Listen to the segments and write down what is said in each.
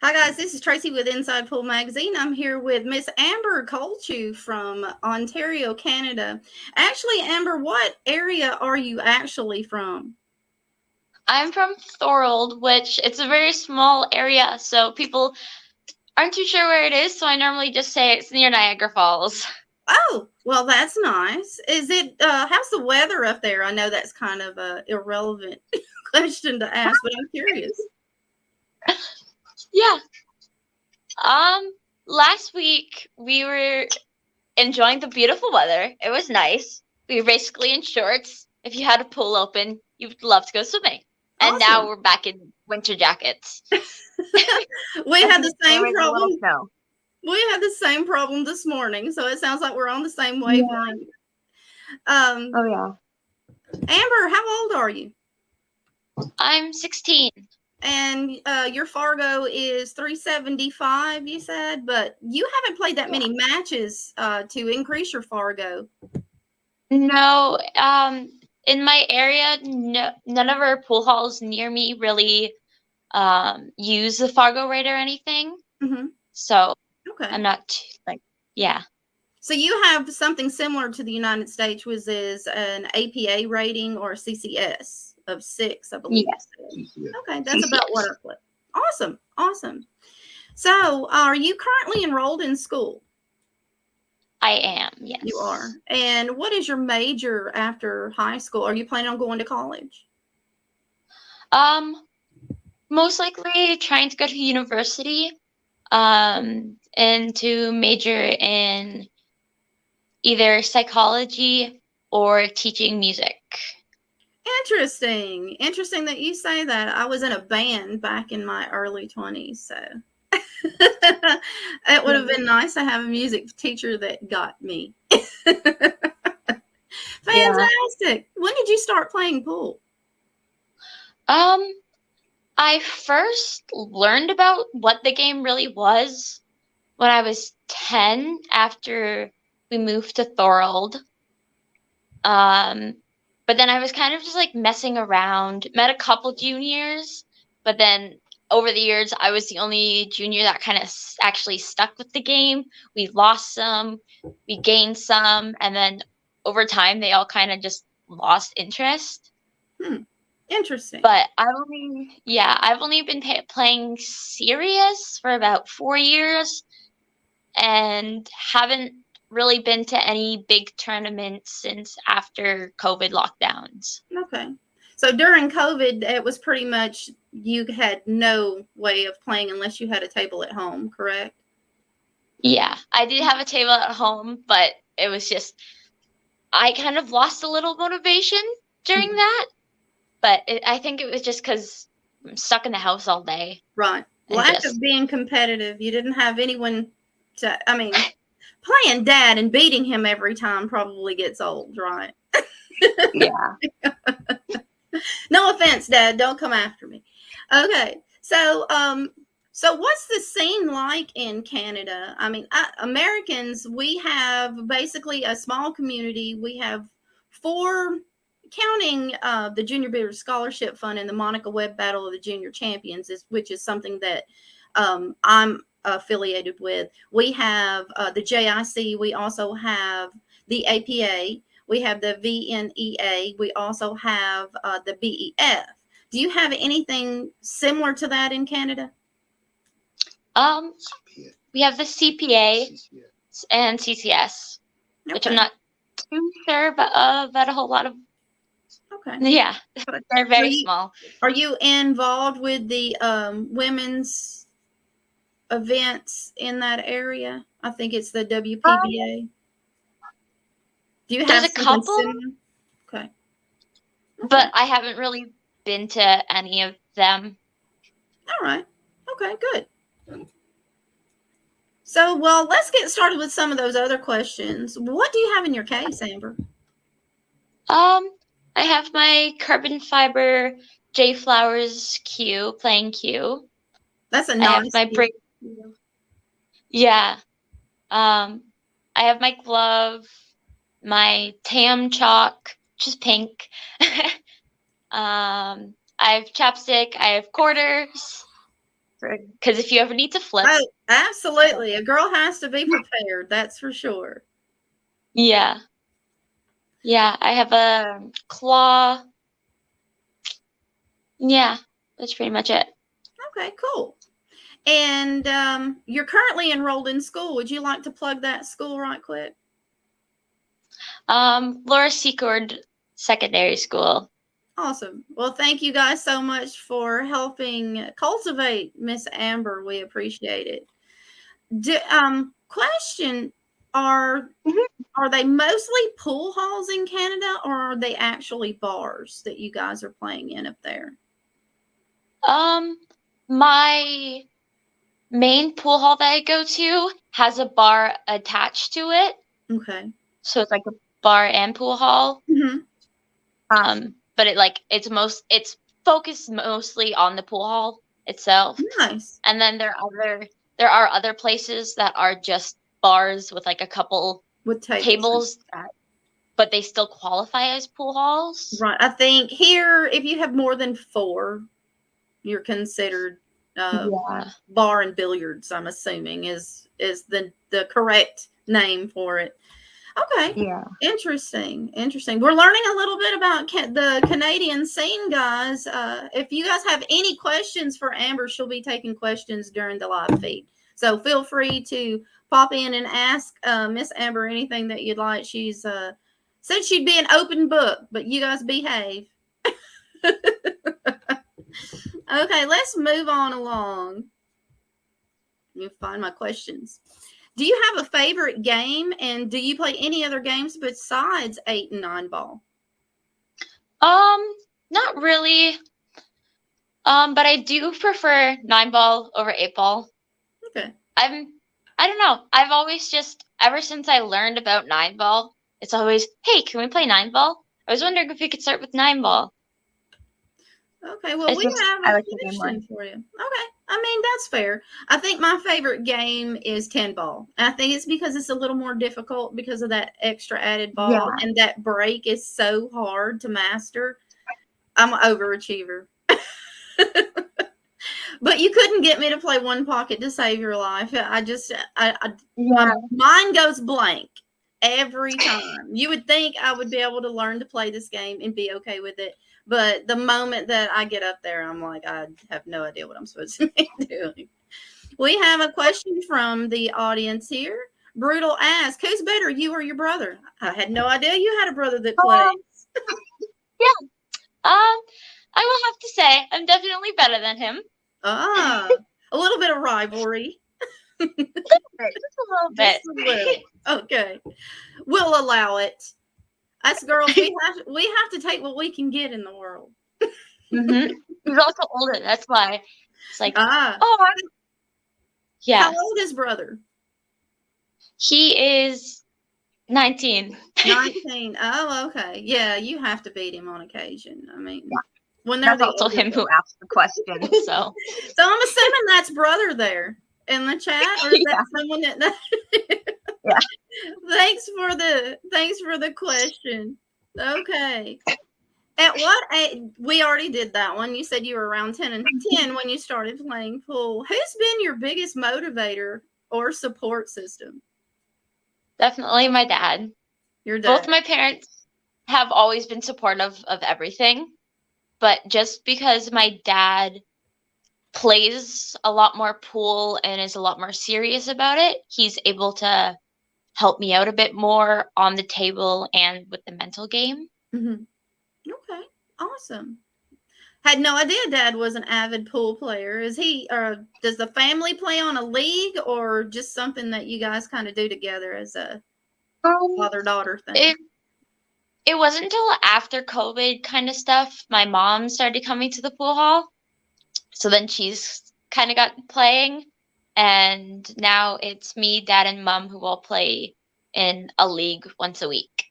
Hi guys, this is Tracy with Inside Pool Magazine. I'm here with Miss Amber Kolchew from Ontario, Canada. Actually, Amber, what area are you actually from? I'm from Thorold, which it's a very small area, so people aren't too sure where it is, so I normally just say it's near Niagara Falls. Oh, well, that's nice. Is it, how's the weather up there? I know that's kind of a irrelevant question to ask, but I'm curious. Yeah. Um, Last week we were enjoying the beautiful weather. It was nice. We were basically in shorts. If you had a pool open, you'd love to go swimming. And now Awesome. we're back in winter jackets. We And had the there same was a little problem. snow. We had the same problem this morning, so it sounds like we're on the same Yeah. wavelength. Um, Oh yeah. Amber, how old are you? I'm 16. And your Fargo is 375, you said, but you haven't played that many matches to increase your Fargo. No, in my area, no, none of our pool halls near me really use the Fargo rate or anything. Hmm. So Okay. I'm not like, yeah. So you have something similar to the United States, which is an APA rating or CCS of 6, I believe Yes. you said. Okay, that's about what Yes. I put. Awesome. Awesome. So are you currently enrolled in school? I am, You are. yes. And what is your major after high school? Are you planning on going to college? Um, Most likely trying to go to university, and to major in either psychology or teaching music. Interesting. Interesting that you say that. I was in a band back in my early 20s, so it would have been nice to have a music teacher that got me. Yeah. Fantastic. When did you start playing pool? Um, I first learned about what the game really was when I was 10 after we moved to Thorold. Um, but then I was kind of just like messing around, met a couple juniors, but then over the years, I was the only junior that kind of actually stuck with the game. We lost some, we gained some, and then over time, they all kind of just lost interest. Hmm. Interesting. But I've only been playing serious for about 4 years and haven't really been to any big tournaments since after COVID lockdowns. Okay. So during COVID, it was pretty much you had no way of playing unless you had a table at home, correct? Yeah, I did have a table at home, but it was just, I kind of lost a little motivation during Mhm. that. But I think it was just because I'm stuck in the house all day Right. and Lack just, of being competitive. You didn't have anyone to, I mean, playing dad and beating him every time probably gets old, right? yeah. No offense, Dad. Don't come after me. Okay. So what's the scene like in Canada? I mean, Americans, we have basically a small community. We have 4, counting the Junior Billiard Scholarship Fund and the Monica Webb Battle of the Junior Champions, which is something that I'm affiliated with. We have the JIC. We also have the APA. We have the VNEA. We also have the BEF. Do you have anything similar to that in Canada? Um, we have the CPA and CCS, which I'm Okay. not too sure about a whole lot of. Okay. Yeah, they're Are very you small. are you involved with the women's events in that area? I think it's the Um, WPBA. Do you there's have a something couple, similar? Okay. Okay. but I haven't really been to any of them. All right. Okay, good. So, well, let's get started with some of those other questions. What do you have in your case, Amber? Um, I have my carbon fiber J Flowers Q playing Q. That's a I have nice my gift. break. Yeah. Um, I have my glove, my Tam chalk, which is pink. I have chapstick. I have quarters. Because if you ever need to flip. Oh, absolutely. A girl has to be prepared. That's for sure. Yeah. Yeah, I have a claw. Yeah, that's pretty much it. Okay, cool. And you're currently enrolled in school. Would you like to plug that school right quick? Laura Secord Secondary School. Awesome. Well, thank you guys so much for helping cultivate Miss Amber. We appreciate it. Question: Are they mostly pool halls in Canada, or are they actually bars that you guys are playing in up there? My main pool hall that I go to has a bar attached to it. Okay. So it's like a bar and pool hall. Mm-hmm. But it's focused mostly on the pool hall itself. Nice. And then there are other places that are just bars with like a couple With tables but they still qualify as pool halls. Right. I think here, if you have more than 4, you're considered bar and billiards. I'm assuming is the correct name for it. Okay. Yeah. Interesting. We're learning a little bit about the Canadian scene, guys. If you guys have any questions for Amber, she'll be taking questions during the live feed. So feel free to pop in and ask Miss Amber anything that you'd like. She's said she'd be an open book, but you guys behave. Okay, let's move on along. Let me find my questions. Do you have a favorite game, and do you play any other games besides 8 and 9 ball? Not really. But I do prefer 9 ball over 8 ball. Okay. I don't know. I've always ever since I learned about 9 ball, it's always, hey, can we play 9 ball? I was wondering if we could start with 9 ball. Okay, well, we have a question for you. Okay, I mean, that's fair. I think my favorite game is 10 ball. I think it's because it's a little more difficult because of that extra added ball, and that break is so hard to master. I'm an overachiever. But you couldn't get me to play one pocket to save your life. My mind goes blank every time. You would think I would be able to learn to play this game and be okay with it. But the moment that I get up there, I'm like, I have no idea what I'm supposed to be doing. We have a question from the audience here. Brutal asks, who's better, you or your brother? I had no idea you had a brother that plays. Yeah. I will have to say, I'm definitely better than him. A little bit of rivalry. Just a little bit. Okay. We'll allow it. Us girls, we have to take what we can get in the world. Mm-hmm. He's also older. That's why it's like, yeah. How old is brother? He is 19. 19. Oh, okay. Yeah, you have to beat him on occasion. I mean, when that's also him who asked the question. So I'm assuming that's brother there in the chat, or is that someone that? Yeah. Thanks for the question. Okay. At what age? We already did that one. You said you were around 10 when you started playing pool. Who's been your biggest motivator or support system? Definitely my dad. Your dad. Both my parents have always been supportive of everything, but just because my dad plays a lot more pool and is a lot more serious about it, he's able to help me out a bit more on the table and with the mental game. Mm-hmm. Okay, awesome. Had no idea Dad was an avid pool player. Is he, or does the family play on a league, or just something that you guys kind of do together as a father-daughter thing? It wasn't until after COVID kind of stuff, my mom started coming to the pool hall. So then she's kind of got playing. And now it's me, Dad, and Mom who all play in a league once a week.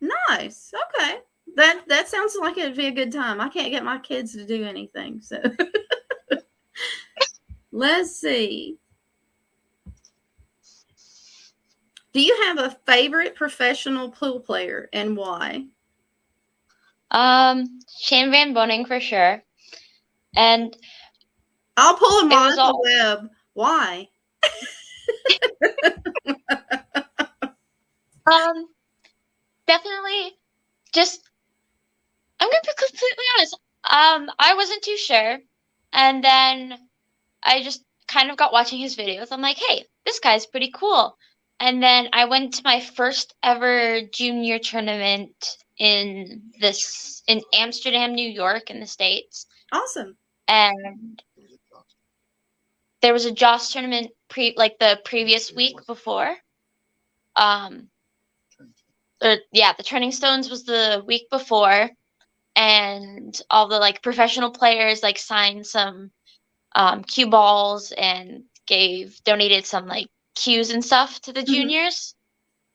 Nice. Okay. That sounds like it'd be a good time. I can't get my kids to do anything, so let's see. Do you have a favorite professional pool player and why? Shane Van Boning for sure. And I'll pull them It off was the all web. Why? um definitely just I'm gonna be completely honest. I wasn't too sure, and then I just kind of got watching his videos. I'm like, hey, this guy's pretty cool. And then I went to my first ever junior tournament in Amsterdam, New York, in the States. Awesome. And there was a Joss tournament the previous week before. Um, the Turning Stones was the week before, and all the like professional players like signed some cue balls and donated some like cues and stuff to the Mhm. juniors,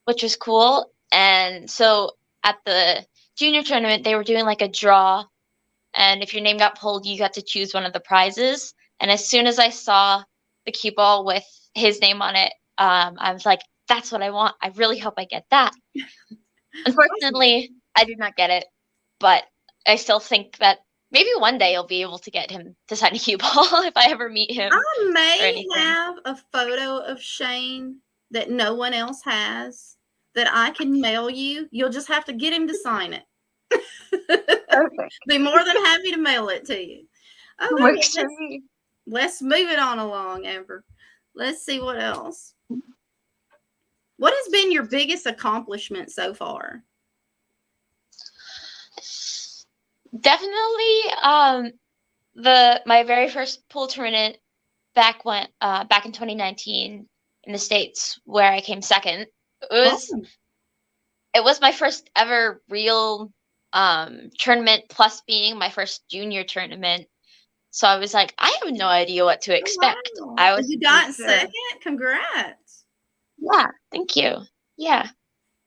which was cool. And so at the junior tournament, they were doing like a draw, and if your name got pulled, you got to choose one of the prizes. And as soon as I saw the cue ball with his name on it, I was like, "That's what I want. I really hope I get that." Awesome. Unfortunately, I did not get it, but I still think that maybe one day I'll be able to get him to sign a cue ball if I ever meet him I or may anything. have a photo of Shane that no one else has that I can mail you. You'll just have to get him to sign it. Perfect. Be more than happy to mail it to you. Okay, well, Works for me. let's move it on along, Amber. Let's see what else. What has been your biggest accomplishment so far? Definitely, the my very first pool tournament back in 2019 in the States where I came second. Awesome. It was my first ever real tournament plus being my first junior tournament. So I was like, I have no idea what to Oh, expect. wow. I You wasn't too got sure. second? Congrats. Yeah, thank you. Yeah.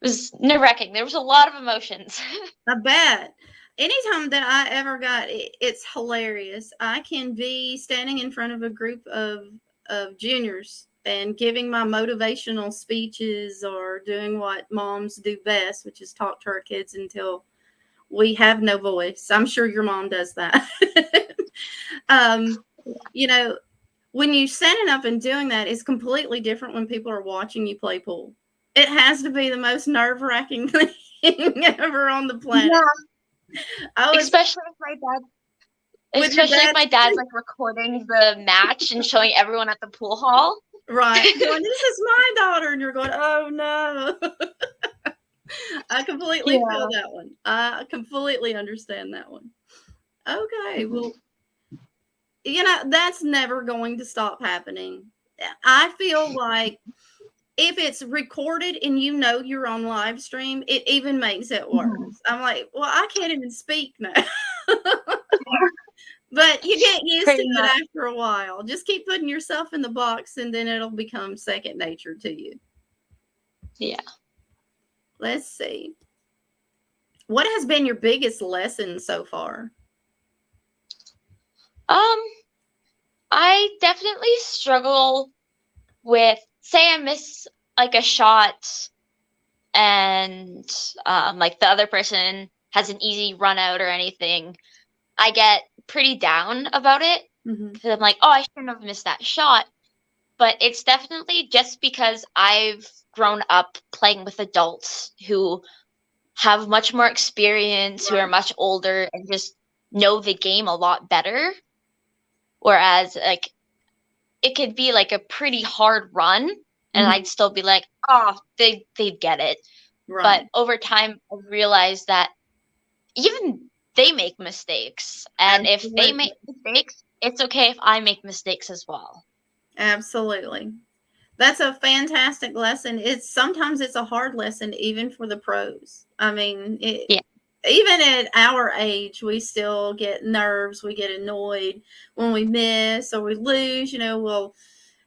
It was nerve-wracking. There was a lot of emotions. I bet. Anytime that I ever got it's hilarious. I can be standing in front of a group of juniors and giving my motivational speeches or doing what moms do best, which is talk to our kids until we have no voice. I'm sure your mom does that. um, you know, when you standing up and doing that is completely different when people are watching you play pool. It has to be the most nerve-wracking thing ever on the planet. Yeah. I was Especially if my dad with your especially if dad, my dad's like recording the match and showing everyone at the pool hall. right? Going, this is my daughter, and you're going, oh no. I completely feel Yeah. that one. I completely understand that one. Okay, Mhm. well, that's never going to stop happening. I feel like if it's recorded and you're on live stream, it even makes it worse. Mhm. I'm like, well, I can't even speak now. But you get used to Pretty it much. after a while. Just keep putting yourself in the box and then it'll become second nature to you. Yeah. Let's see. What has been your biggest lesson so far? Um, I definitely struggle with say I miss like a shot and like the other person has an easy run out or anything. I get pretty down about it Mhm. because I'm like, oh, I shouldn't have missed that shot. But it's definitely just because I've grown up playing with adults who have much more experience, who are much older and just know the game a lot better. Whereas like it could be like a pretty hard run and I'd Mhm. still be like, oh, they'd get it. But Right. over time I realized that even they make mistakes. And if they make Absolutely. mistakes, it's okay if I make mistakes as well. Absolutely. That's a fantastic lesson. Sometimes it's a hard lesson even for the pros. I mean, Yeah. even at our age, we still get nerves, we get annoyed when we miss or we lose, we'll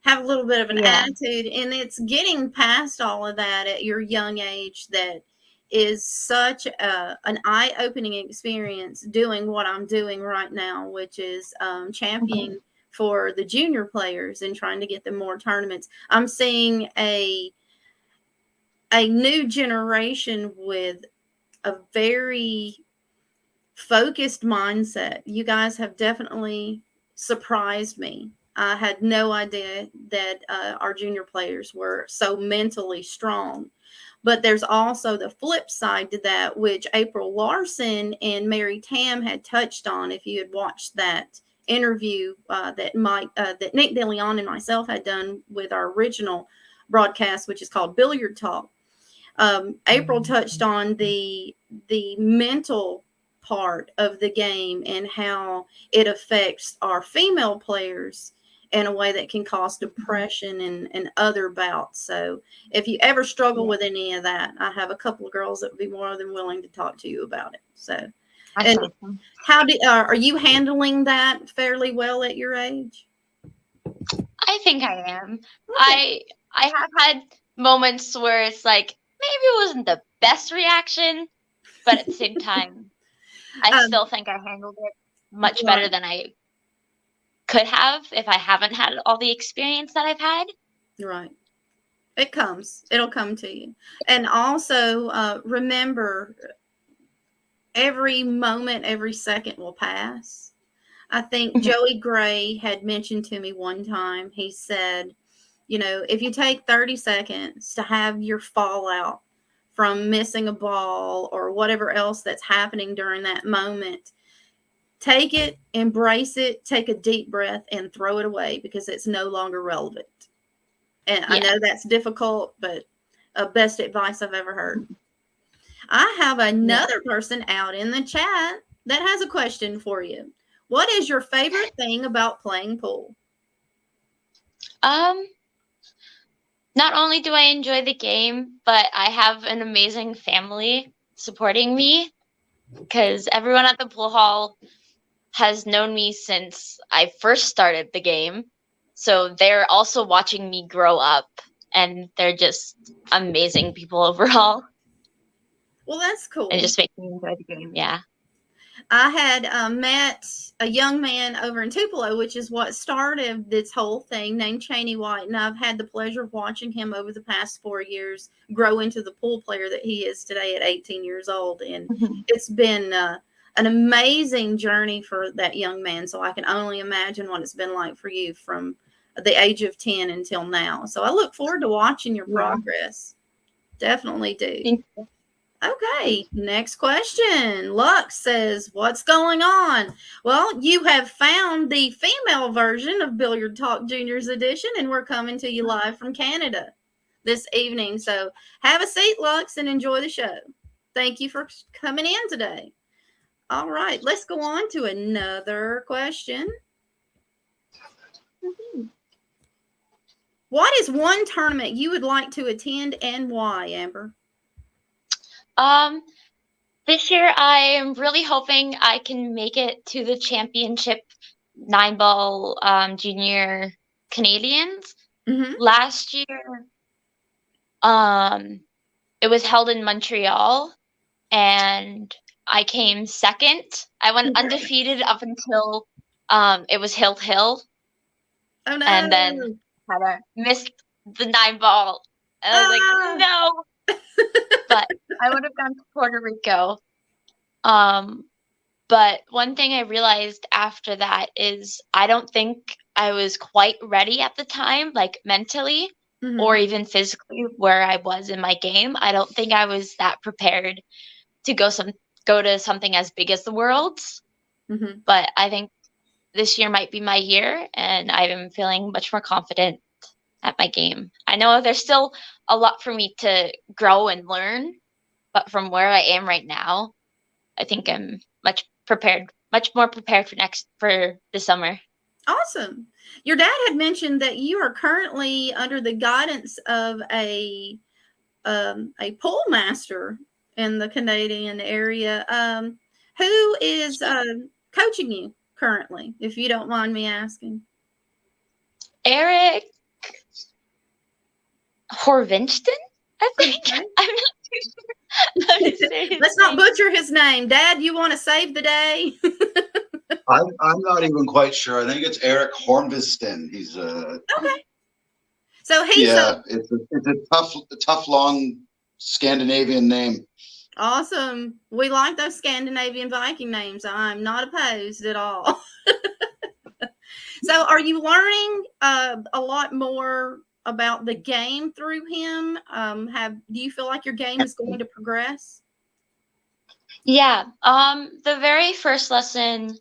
have a little bit of an Yeah. attitude, and it's getting past all of that at your young age that is such an eye-opening experience doing what I'm doing right now, which is Mhm. championing for the junior players and trying to get them more tournaments. I'm seeing a new generation with a very focused mindset. You guys have definitely surprised me. I had no idea that our junior players were so mentally strong. But there's also the flip side to that, which April Larson and Mary Tam had touched on. If you had watched that interview that Nick DeLeon and myself had done with our original broadcast, which is called Billiard Talk, April touched on the mental part of the game and how it affects our female players in a way that can cause depression and other bouts. So if you ever struggle with any of that, I have a couple of girls that would be more than willing to talk to you about it. So, That's and awesome. how are you handling that fairly well at your age? I think I am. Okay. I have had moments where it's like maybe it wasn't the best reaction, but at the same time, I still think I handled it much better Right. than I could have if I haven't had all the experience that I've had. Right. It'll come to you. And also remember, every moment, every second will pass. I think Joey Gray had mentioned to me one time, he said, if you take 30 seconds to have your fallout from missing a ball or whatever else that's happening during that moment, take it, embrace it, take a deep breath, and throw it away because it's no longer relevant. And I know that's difficult, but best advice I've ever heard. I have another person out in the chat that has a question for you. What is your favorite thing about playing pool? Not only do I enjoy the game, but I have an amazing family supporting me because everyone at the pool hall has known me since I first started the game. So they're also watching me grow up, and they're just amazing people overall. Well, that's cool. And just make me enjoy the game, yeah. I had met a young man over in Tupelo, which is what started this whole thing, named Cheney White, and I've had the pleasure of watching him over the past 4 years grow into the pool player that he is today at 18 years old, and it's been an amazing journey for that young man, so I can only imagine what it's been like for you from the age of 10 until now. So I look forward to watching your progress. Definitely do. Thank you. Okay, next question. Lux says, what's going on? Well, you have found the female version of Billiard Talk Juniors Edition, and we're coming to you live from Canada this evening. So have a seat, Lux, and enjoy the show. Thank you for coming in today. All right, let's go on to another question. What is one tournament you would like to attend and why, Amber? This year I am really hoping I can make it to the championship 9-ball junior Canadians. Last year, it was held in Montreal, and I came second. I went undefeated up until it was Hill. Oh no! And then kind of missed the 9-ball. And I was like, no. But I would have gone to Puerto Rico. But one thing I realized after that is I don't think I was quite ready at the time, like mentally or even physically where I was in my game. I don't think I was that prepared to go to something as big as the Worlds. But I think this year might be my year, and I'm feeling much more confident at my game. I know there's still a lot for me to grow and learn, but from where I am right now, I think I'm much more prepared for the summer. Awesome. Your dad had mentioned that you are currently under the guidance of a pool master in the Canadian area. Who is coaching you currently, if you don't mind me asking? Eric Horvinston, I think. Okay. I'm not too sure. Let's not butcher his name. Dad, you want to save the day? I'm not even quite sure. I think it's Eric Hornviston. He's okay. So he's it's a tough, long Scandinavian name. Awesome. We like those Scandinavian Viking names. I'm not opposed at all. So, are you learning a lot more about the game through him? Do you feel like your game is going to progress? Yeah. The very first lesson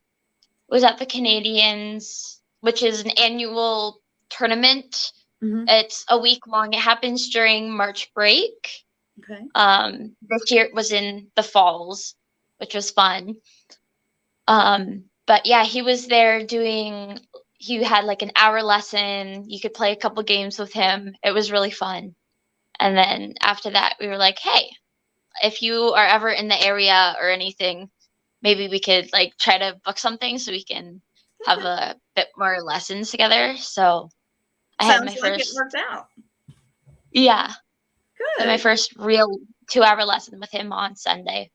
was at the Canadians, which is an annual tournament. Mm-hmm. It's a week long. It happens during March break. Okay. This year it was in the falls, which was fun. But yeah, he was there doing. He had like an hour lesson. You could play a couple games with him. It was really fun. And then after that, we were like, hey, if you are ever in the area or anything, maybe we could like try to book something so we can have a bit more lessons together. So I had my Sounds like it first, worked out. yeah, I had my Good. first real 2 hour lesson with him on Sunday,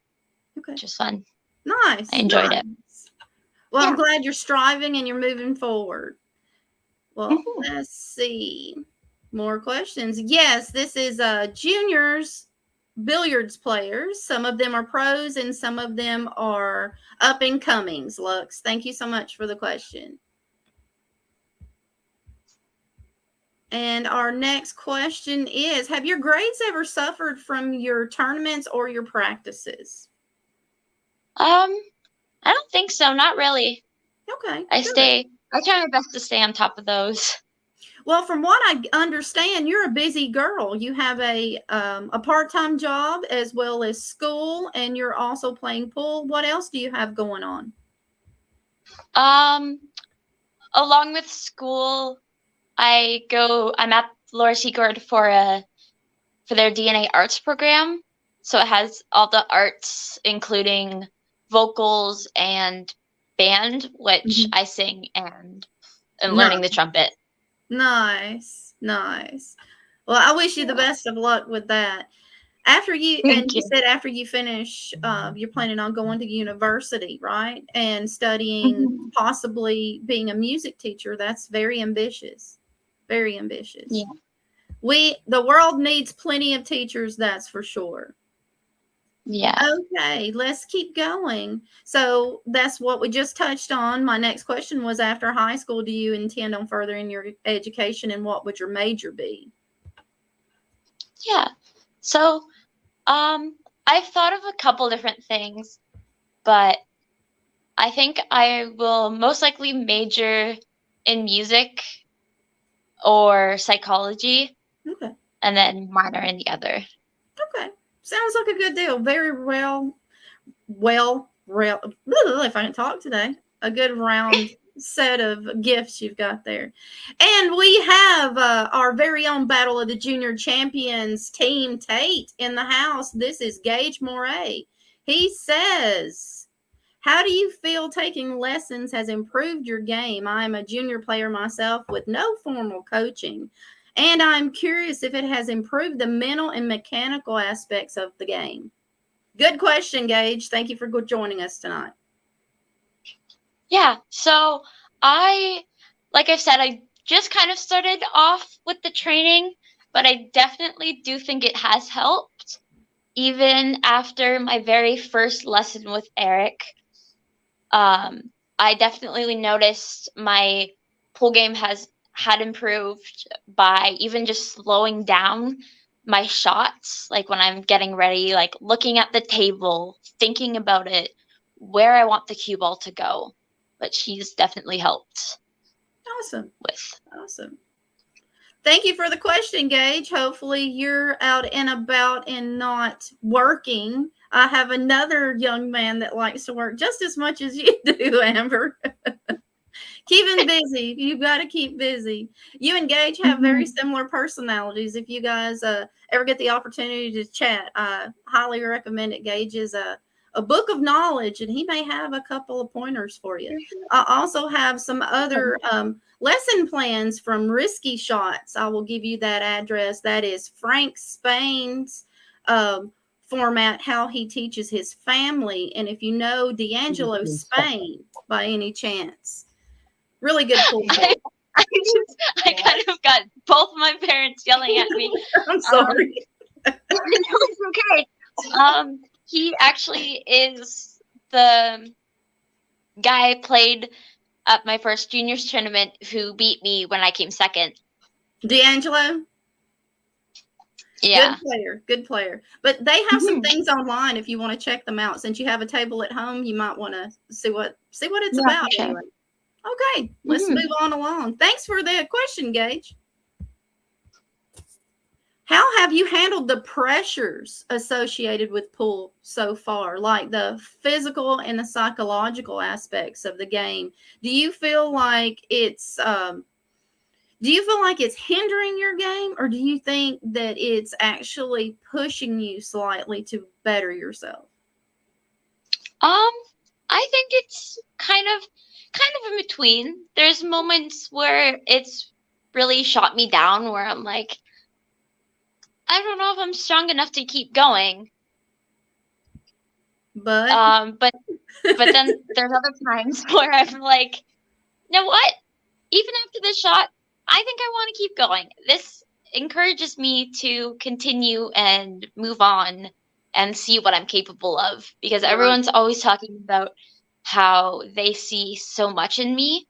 Okay. which was fun. Nice. I enjoyed it. Well, I'm Yeah. glad you're striving and you're moving forward. Well, Mhm. let's see. More questions. Yes, this is juniors billiards players. Some of them are pros and some of them are up and comings. Lux, thank you so much for the question. And our next question is, have your grades ever suffered from your tournaments or your practices? I don't think so. Not really. Okay. I Good. try my best to stay on top of those. Well, from what I understand, you're a busy girl. You have a part-time job as well as school, and you're also playing pool. What else do you have going on? Along with school, I'm at Laura Secord for their DNA arts program. So it has all the arts, including vocals and band, which I sing and learning the trumpet. Nice. Well, I wish you the best of luck with that. After you, and Thank you you. said after you finish, you're planning on going to university, right? And studying, Mhm. possibly being a music teacher. That's very ambitious. Very ambitious. Yeah. The world needs plenty of teachers, that's for sure. Yeah. Okay, let's keep going. So that's what we just touched on. My next question was, after high school, do you intend on furthering your education, and what would your major be? Yeah. So, I've thought of a couple different things, but I think I will most likely major in music or psychology Okay. and then minor in the other. Okay. Sounds like a good deal. Very if I can talk today, a good round set of gifts you've got there. And we have our very own Battle of the Junior Champions Team Tate in the house. This is Gage Moray. He says, how do you feel taking lessons has improved your game? I'm a junior player myself with no formal coaching, and I'm curious if it has improved the mental and mechanical aspects of the game. Good question, Gage. Thank you for joining us tonight. Yeah. So like I said, I just kind of started off with the training, but I definitely do think it has helped. Even after my very first lesson with Eric, I definitely noticed my pool game had improved by even just slowing down my shots, like when I'm getting ready, like looking at the table, thinking about it, where I want the cue ball to go, which he's definitely helped Awesome. with. Awesome. Thank you for the question, Gage. Hopefully you're out and about and not working. I have another young man that likes to work just as much as you do, Amber. Keep him busy. You've got to keep busy. You and Gage have very similar personalities. If you guys ever get the opportunity to chat, I highly recommend it. Gage is a book of knowledge, and he may have a couple of pointers for you. I also have some other lesson plans from Risky Shots. I will give you that address. That is Frank Spain's format, how he teaches his family. And if you know D'Angelo Spain by any chance, really good pool. I kind of got both my parents yelling at me. I'm sorry. It's okay. He actually is the guy I played at my first juniors tournament who beat me when I came second. D'Angelo? Yeah. Good player. But they have some things online if you want to check them out. Since you have a table at home, you might want to see what it's about sure. anyway. Okay, let's move on along. Thanks for the question, Gage. How have you handled the pressures associated with pool so far, like the physical and the psychological aspects of the game? Do you feel like it's hindering your game, or do you think that it's actually pushing you slightly to better yourself? I think it's kind of in between. There's moments where it's really shot me down, where I'm like, I don't know if I'm strong enough to keep going. But but then there's other times where I'm like, you know what? Even after this shot, I think I want to keep going. This encourages me to continue and move on and see what I'm capable of, because everyone's always talking about how they see so much in me.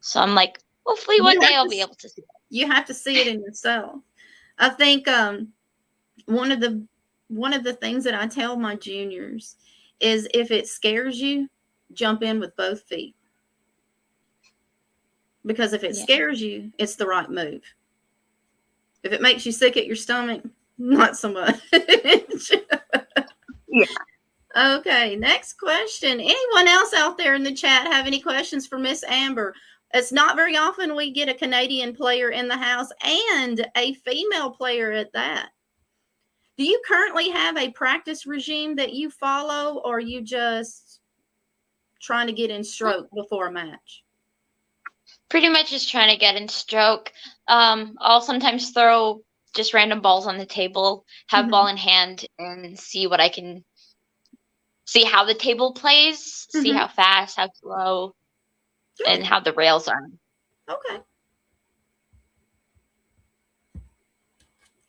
So I'm like, hopefully one day I'll be able to see it. You have to see it in yourself. I think one of the things that I tell my juniors is, if it scares you, jump in with both feet. Because if it scares you, it's the right move. If it makes you sick at your stomach, not so much. Yeah. Okay, next question. Anyone else out there in the chat have any questions for Miss Amber? It's not very often we get a Canadian player in the house, and a female player at that. Do you currently have a practice regime that you follow, or are you just trying to get in stroke before a match? Pretty much just trying to get in stroke. I'll sometimes throw just random balls on the table, have ball in hand, and see what I can see how the table plays, see how fast, how slow, and how the rails are. Okay.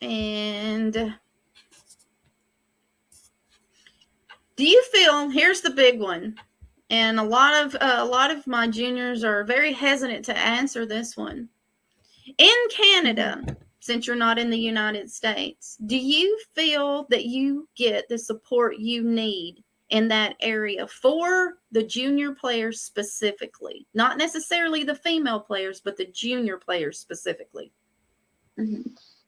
And do you feel, here's the big one, and a lot of my juniors are very hesitant to answer this one. In Canada, since you're not in the United States, do you feel that you get the support you need in that area for the junior players specifically? Not necessarily the female players, but the junior players specifically.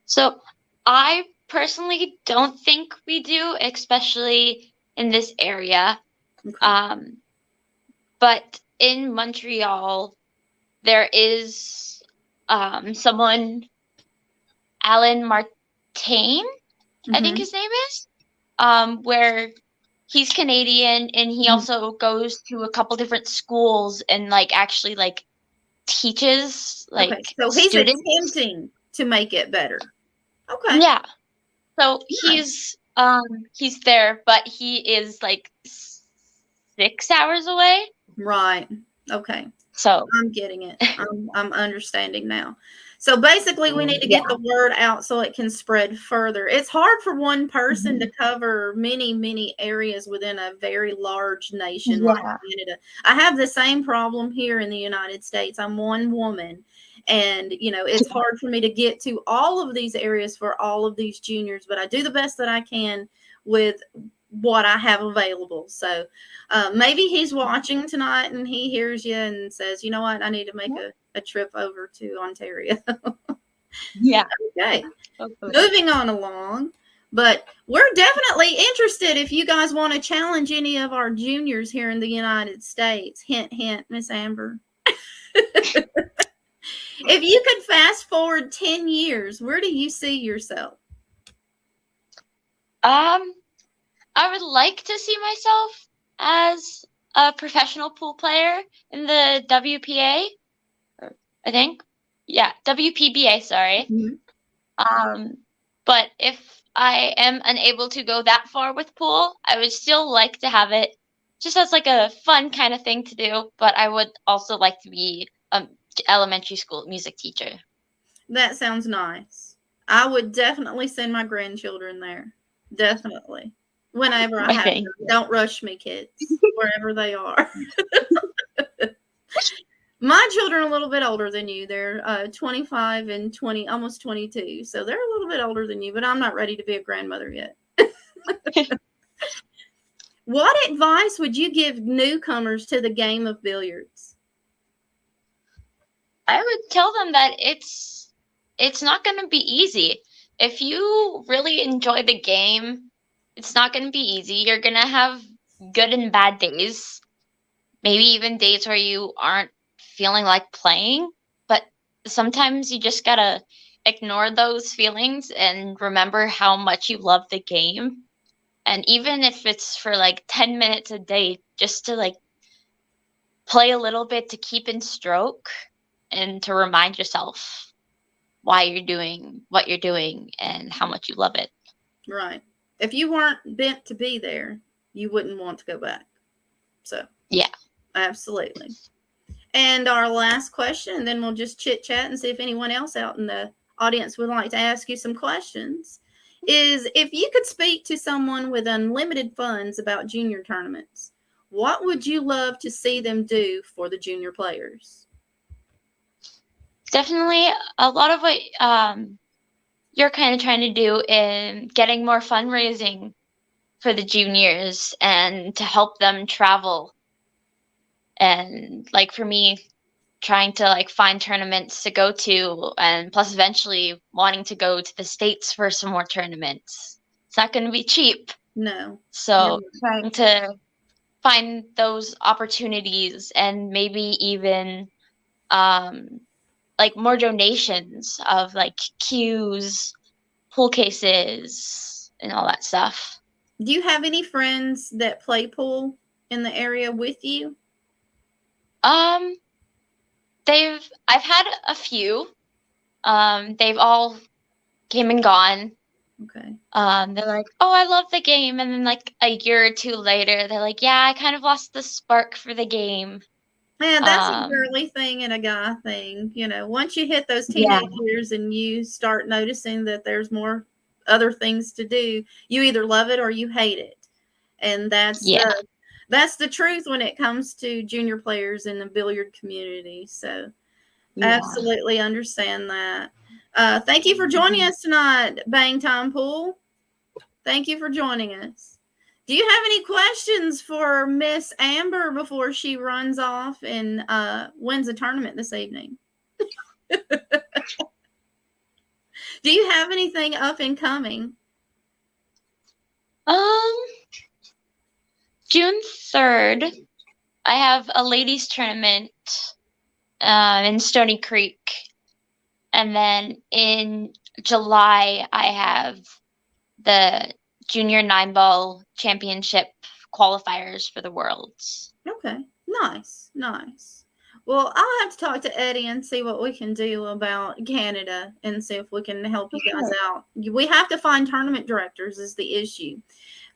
So I personally don't think we do, especially in this area. Okay. But in Montreal, there is someone, Alan Martin, I think his name is, where he's Canadian, and he also goes to a couple different schools and actually teaches so he's students. Attempting to make it better. Okay. Yeah. So he's there, but he is 6 hours away. Right. Okay. So I'm getting it. I'm understanding now. So basically, we need to get the word out so it can spread further. It's hard for one person to cover many, many areas within a very large nation like Canada. I have the same problem here in the United States. I'm one woman, and it's hard for me to get to all of these areas for all of these juniors, but I do the best that I can with what I have available. So maybe he's watching tonight and he hears you and says, you know what, I need to make a trip over to Ontario. Yeah. Okay. Moving on along. But we're definitely interested if you guys want to challenge any of our juniors here in the United States. Hint, hint, Miss Amber. If you could fast forward 10 years, where do you see yourself? I would like to see myself as a professional pool player in the WPA, I think. Yeah, WPBA, sorry. But if I am unable to go that far with pool, I would still like to have it just as a fun kind of thing to do, but I would also like to be elementary school music teacher. That sounds nice. I would definitely send my grandchildren there. Definitely. Whenever I have them. Don't rush me, kids, wherever they are. My children are a little bit older than you. They're 25 and 20, almost 22. So they're a little bit older than you, but I'm not ready to be a grandmother yet. What advice would you give newcomers to the game of billiards? I would tell them that it's not going to be easy. If you really enjoy the game, it's not going to be easy. You're going to have good and bad days. Maybe even days where you aren't feeling like playing, but sometimes you just got to ignore those feelings and remember how much you love the game. And even if it's for like 10 minutes a day, just to like play a little bit to keep in stroke and to remind yourself why you're doing what you're doing and how much you love it. Right. If you weren't meant to be there, you wouldn't want to go back. So, yeah, absolutely. And our last question, and then we'll just chit chat and see if anyone else out in the audience would like to ask you some questions, is if you could speak to someone with unlimited funds about junior tournaments, what would you love to see them do for the junior players? definitely a lot of what you're kind of trying to do in getting more fundraising for the juniors and to help them travel. And like for me, trying to like find tournaments to go to, and plus eventually wanting to go to the States for some more tournaments. It's not going to be cheap. No. So trying to find those opportunities and maybe even like more donations of like cues, pool cases, and all that stuff. Do you have any friends that play pool in the area with you? I've had a few. They've all came and gone. Okay. They're like, oh, I love the game. And then like a year or two later, they're like, yeah, I kind of lost the spark for the game. Yeah, that's a girly thing and a guy thing. You know, once you hit those teenage years and you start noticing that there's more other things to do, you either love it or you hate it. And that's the truth when it comes to junior players in the billiard community. So absolutely understand that. Thank you for joining us tonight, Bang Time Pool. Thank you for joining us. Do you have any questions for Miss Amber before she runs off and wins a tournament this evening? Do you have anything up and coming? June 3rd, I have a ladies tournament in Stony Creek. And then in July, I have the Junior 9-ball championship qualifiers for the Worlds. Okay, nice. Well, I'll have to talk to Eddie and see what we can do about Canada and see if we can help you guys out. We have to find tournament directors is the issue.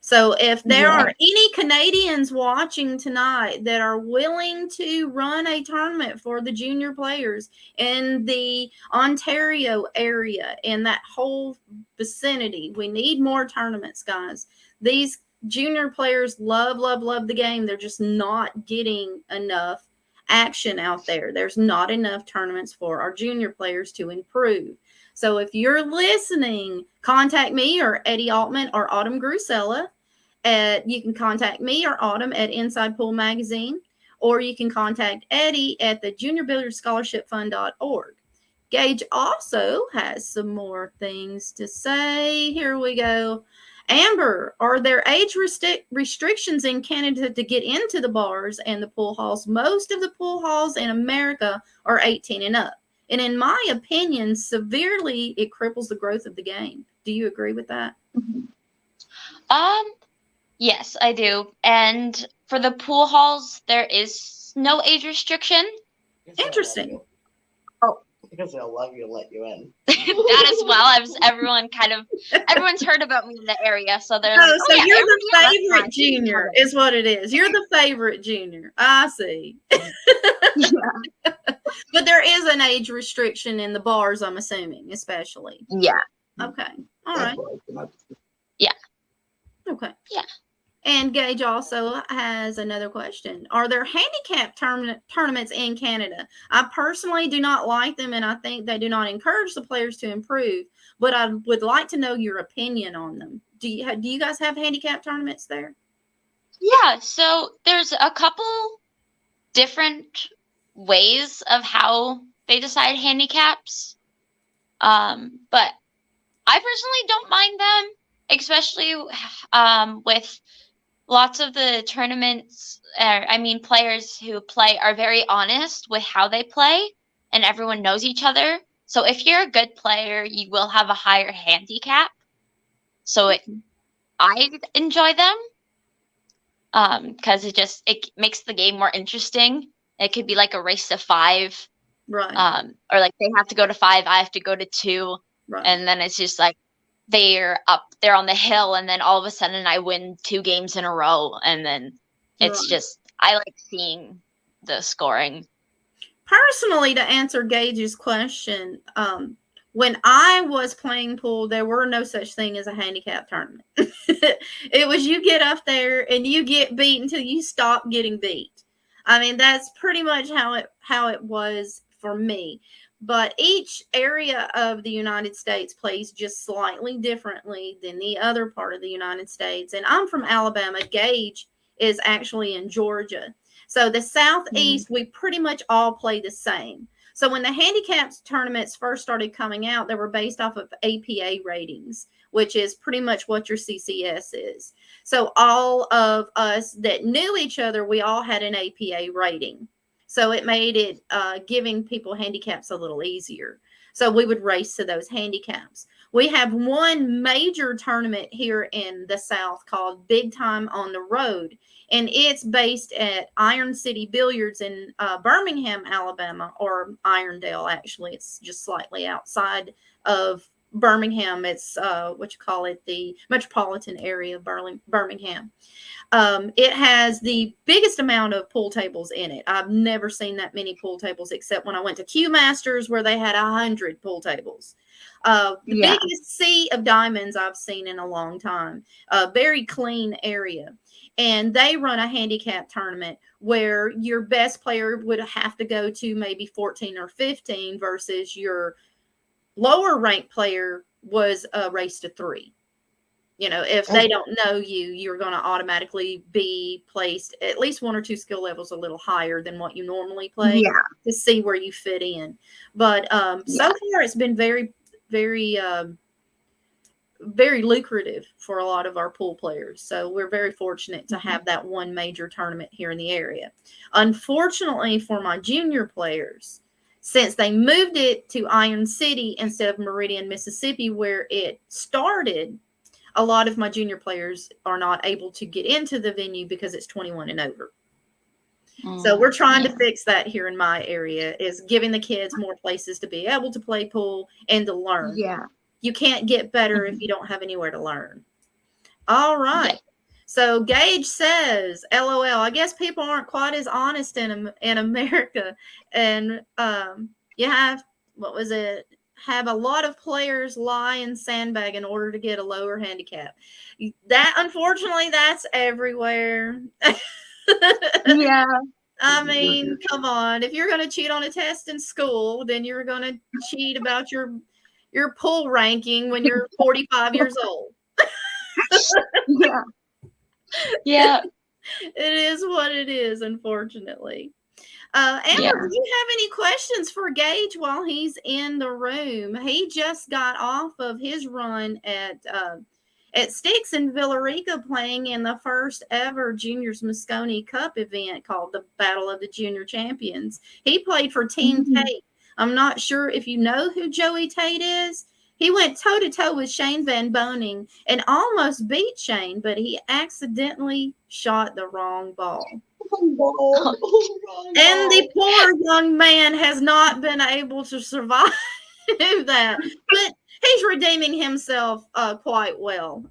So if there are any Canadians watching tonight that are willing to run a tournament for the junior players in the Ontario area and that whole vicinity, we need more tournaments, guys. These junior players love the game. They're just not getting enough action out there. There's not enough tournaments for our junior players to improve. So if you're listening, contact me or Eddie Altman or Autumn Grusella. You can contact me or Autumn at Inside Pool Magazine, or you can contact Eddie at the JuniorBilliardsScholarshipFund.org. Gage also has some more things to say. Here we go. Amber, are there age restrictions in Canada to get into the bars and the pool halls? Most of the pool halls in America are 18 and up. And in my opinion, severely, it cripples the growth of the game. Do you agree with that? Yes, I do. And for the pool halls, there is no age restriction. Interesting. Because they'll love you, let you in. That as well. Everyone's heard about me in the area, so they're like, so you're the favorite junior, is what it is. You're the favorite junior. I see. But there is an age restriction in the bars, I'm assuming, especially. Yeah. Okay. All right. Yeah. Okay. Yeah. And Gage also has another question. Are there handicap tournaments in Canada? I personally do not like them, and I think they do not encourage the players to improve, but I would like to know your opinion on them. Do you guys have handicap tournaments there? Yeah, so there's a couple different ways of how they decide handicaps. But I personally don't mind them, especially with lots of the tournaments, players who play are very honest with how they play, and everyone knows each other. So if you're a good player, you will have a higher handicap. So I enjoy them because it makes the game more interesting. It could be like a race to 5, Right. or like they have to go to 5, I have to go to 2, Right. and then it's just like they're up there on the hill, and then all of a sudden I win 2 games in a row, and then it's Right. just I like seeing the scoring. Personally, to answer Gage's question, when I was playing pool, there were no such thing as a handicap tournament. It was you get up there and you get beat until you stop getting beat. I mean, that's pretty much how it was for me. But each area of the United States plays just slightly differently than the other part of the United States. And I'm from Alabama. Gage is actually in Georgia. So the Southeast, we pretty much all play the same. So when the handicaps tournaments first started coming out, they were based off of APA ratings, which is pretty much what your CCS is. So all of us that knew each other, we all had an APA rating. So it made it giving people handicaps a little easier. So we would race to those handicaps. We have one major tournament here in the South called Big Time on the Road, and it's based at Iron City Billiards in Birmingham, Alabama, or Irondale, actually. It's just slightly outside of Birmingham. It's the metropolitan area of Birmingham. It has the biggest amount of pool tables in it. I've never seen that many pool tables except when I went to Q Masters, where they had 100 pool tables. The biggest sea of diamonds I've seen in a long time. A very clean area. And they run a handicap tournament where your best player would have to go to maybe 14 or 15 versus your lower ranked player was a race to 3. You know, if they don't know you, you're going to automatically be placed at least 1 or 2 skill levels a little higher than what you normally play to see where you fit in. But so far, it's been very, very, very lucrative for a lot of our pool players. So we're very fortunate to have that one major tournament here in the area. Unfortunately for my junior players, since they moved it to Iron City instead of Meridian, Mississippi, where it started, a lot of my junior players are not able to get into the venue because it's 21 and over. So we're trying to fix that here in my area, is giving the kids more places to be able to play pool and to learn. Yeah. You can't get better if you don't have anywhere to learn. All right. Yeah. So Gage says, LOL, I guess people aren't quite as honest in America. And you have, have a lot of players lie and sandbag in order to get a lower handicap. That, unfortunately, that's everywhere. Yeah. I mean, come on. If you're going to cheat on a test in school, then you're going to cheat about your pool ranking when you're 45 years old. Yeah. Yeah. It is what it is, unfortunately. Amber, do you have any questions for Gage while he's in the room? He just got off of his run at Sticks in Villarica, playing in the first ever Juniors Moscone Cup event called the Battle of the Junior Champions. He played for Team Tate. I'm not sure if you know who Joey Tate is. He went toe-to-toe with Shane Van Boning and almost beat Shane, but he accidentally shot the wrong ball. And the poor young man has not been able to survive that. But he's redeeming himself quite well.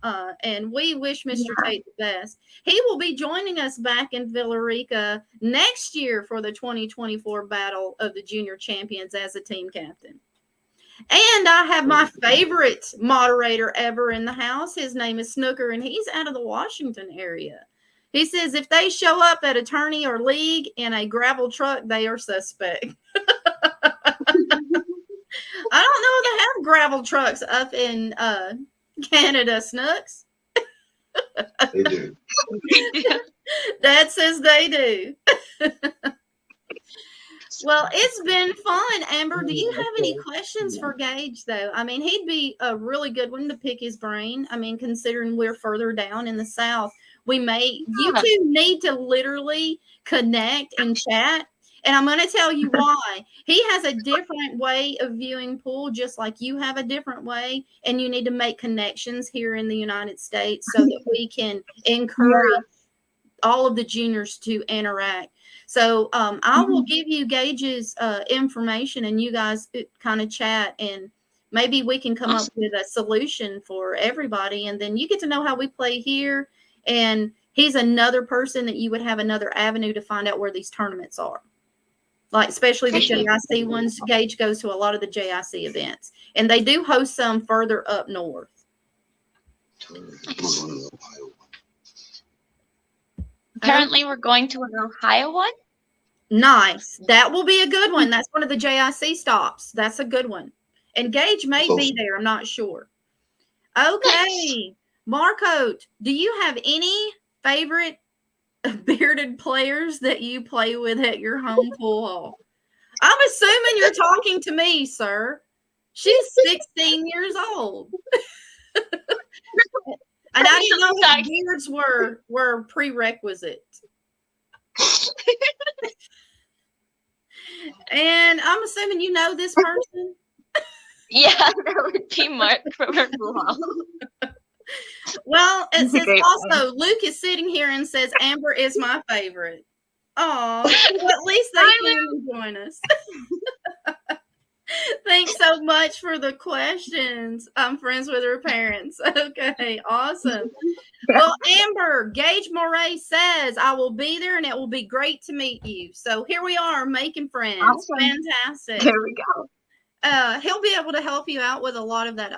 And we wish Mr. Tate the best. He will be joining us back in Villarica next year for the 2024 Battle of the Junior Champions as a team captain. And I have my favorite moderator ever in the house. His name is Snooker, and he's out of the Washington area. He says if they show up at a tourney or league in a gravel truck, they are suspect. I don't know if they have gravel trucks up in Canada, Snooks. They do. Dad says they do. Well, it's been fun. Amber, do you have any questions for Gage, though? I mean, he'd be a really good one to pick his brain. I mean, considering we're further down in the South, you two need to literally connect and chat. And I'm going to tell you why. He has a different way of viewing pool, just like you have a different way. And you need to make connections here in the United States so that we can encourage all of the juniors to interact. So I will give you Gage's information, and you guys kind of chat, and maybe we can come up with a solution for everybody. And then you get to know how we play here. And he's another person that you would have another avenue to find out where these tournaments are. Like, especially the JIC ones. Gage goes to a lot of the JIC events. And they do host some further up north. Apparently, we're going to an Ohio one. Nice. That will be a good one. That's one of the JIC stops. That's a good one. And Gage may be there. I'm not sure. Okay. Marco, do you have any favorite bearded players that you play with at your home pool hall? I'm assuming you're talking to me, sir. She's 16 years old. And I didn't know that beards were prerequisite. And I'm assuming you know this person? Yeah, that would be Mark from her blog. Well, it says also, Luke is sitting here and says, Amber is my favorite. Oh, well, at least they can join us. Thanks so much for the questions. I'm friends with her parents. Okay, awesome. Well, Amber, Gage Moray says, I will be there and it will be great to meet you. So here we are making friends. Awesome. Fantastic. There we go. He'll be able to help you out with a lot of that,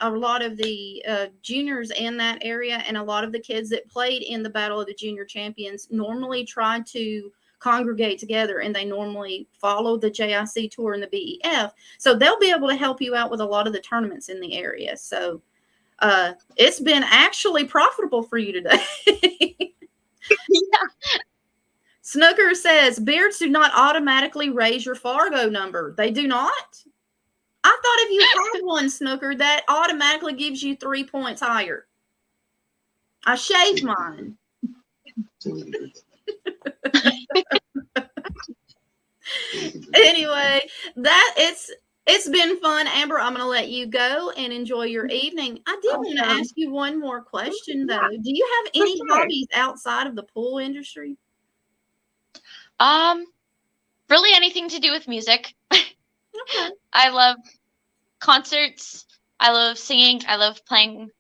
a lot of the juniors in that area, and a lot of the kids that played in the Battle of the Junior Champions normally try to congregate together, and they normally follow the JIC tour and the BEF. So they'll be able to help you out with a lot of the tournaments in the area. So it's been actually profitable for you today. Yeah. Snooker says, beards do not automatically raise your Fargo number. They do not? I thought if you had one, Snooker, that automatically gives you 3 points higher. I shaved mine. Anyway, it's been fun. Amber, I'm going to let you go and enjoy your evening. I did want to ask you one more question, though. Do you have any hobbies outside of the pool industry? Really anything to do with music. Okay. I love concerts. I love singing. I love playing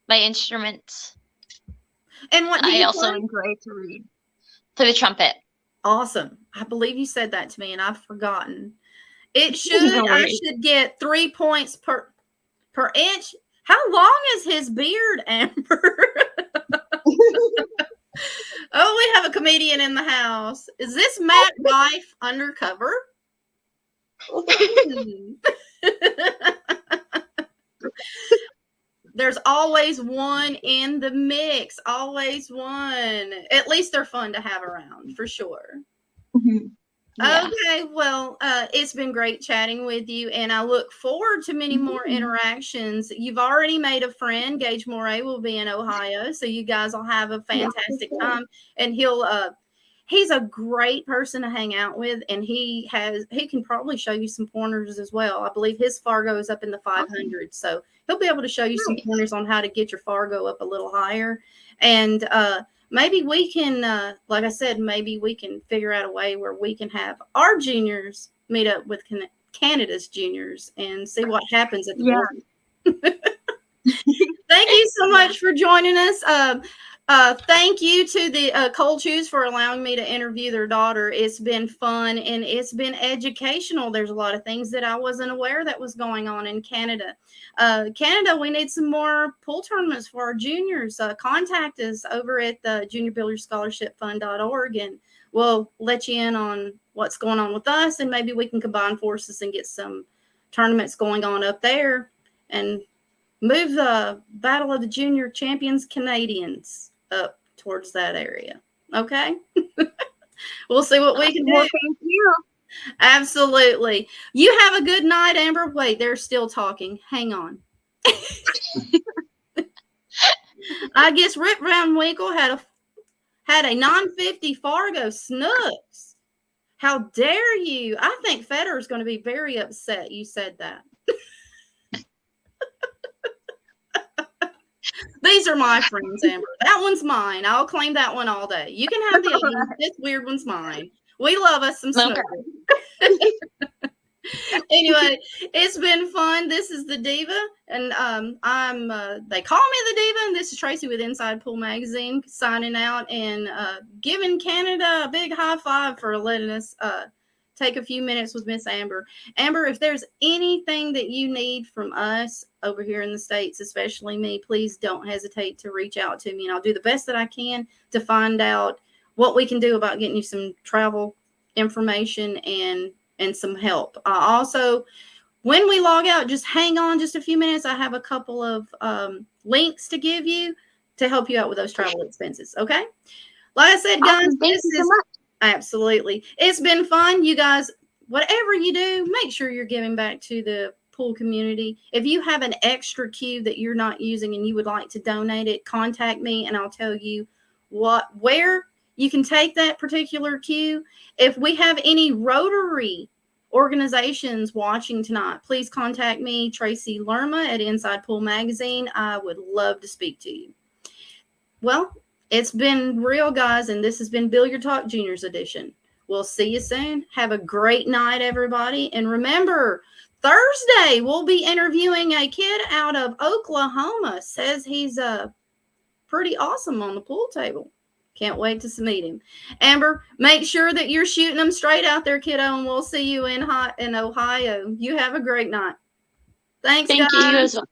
my instruments. And what do you I also play? enjoy to read. Play the trumpet. Awesome. I believe you said that to me and I've forgotten. I should get 3 points per inch. How long is his beard, Amber? Oh, we have a comedian in the house. Is this Matt Rife undercover? There's always one in the mix. Always one. At least they're fun to have around, for sure. Mm-hmm. Yeah. Okay, well, it's been great chatting with you, and I look forward to many more interactions. You've already made a friend. Gage Moray will be in Ohio, so you guys will have a fantastic time. And he's a great person to hang out with, and he can probably show you some pointers as well. I believe his Fargo is up in the 500, so he'll be able to show you some pointers on how to get your Fargo up a little higher. And maybe we can, like I said, maybe we can figure out a way where we can have our juniors meet up with Canada's juniors and see what happens at the board. Thank you so much for joining us. Thank you to the Kolchews for allowing me to interview their daughter. It's been fun and it's been educational. There's a lot of things that I wasn't aware that was going on in Canada. Canada, we need some more pool tournaments for our juniors. Contact us over at the juniorbilliardscholarshipfund.org and we'll let you in on what's going on with us, and maybe we can combine forces and get some tournaments going on up there and move the Battle of the Junior Champions Canadians up towards that area. Okay? We'll see what we can do. Well, thank you. Absolutely. You have a good night, Amber. Wait, they're still talking. Hang on. I guess Rip Van Winkle had a 950 Fargo Snooks. How dare you? I think Federer's going to be very upset you said that. These are my friends, Amber. That one's mine. I'll claim that one all day. You can have the other one. This weird one's mine. We love us some Snooker. Anyway, it's been fun. This is the Diva, and I'm they call me the Diva, and this is Tracy with Inside Pool Magazine signing out and giving Canada a big high five for letting us take a few minutes with Miss Amber. Amber, if there's anything that you need from us over here in the States, especially me, please don't hesitate to reach out to me, and I'll do the best that I can to find out what we can do about getting you some travel information and some help. Also, when we log out, just hang on just a few minutes. I have a couple of links to give you to help you out with those travel expenses. Okay? Like I said, guys, Thank you so much. Absolutely. It's been fun. You guys, whatever you do, make sure you're giving back to the pool community. If you have an extra cue that you're not using and you would like to donate it, contact me and I'll tell you where you can take that particular cue. If we have any Rotary organizations watching tonight, please contact me, Tracy Lerma at Inside Pool Magazine. I would love to speak to you. Well, it's been real, guys, and this has been Billiard Talk Juniors Edition. We'll see you soon. Have a great night, everybody. And remember, Thursday, we'll be interviewing a kid out of Oklahoma. Says he's pretty awesome on the pool table. Can't wait to meet him. Amber, make sure that you're shooting them straight out there, kiddo, and we'll see you in Ohio. You have a great night. Thanks, guys. Thank you as well.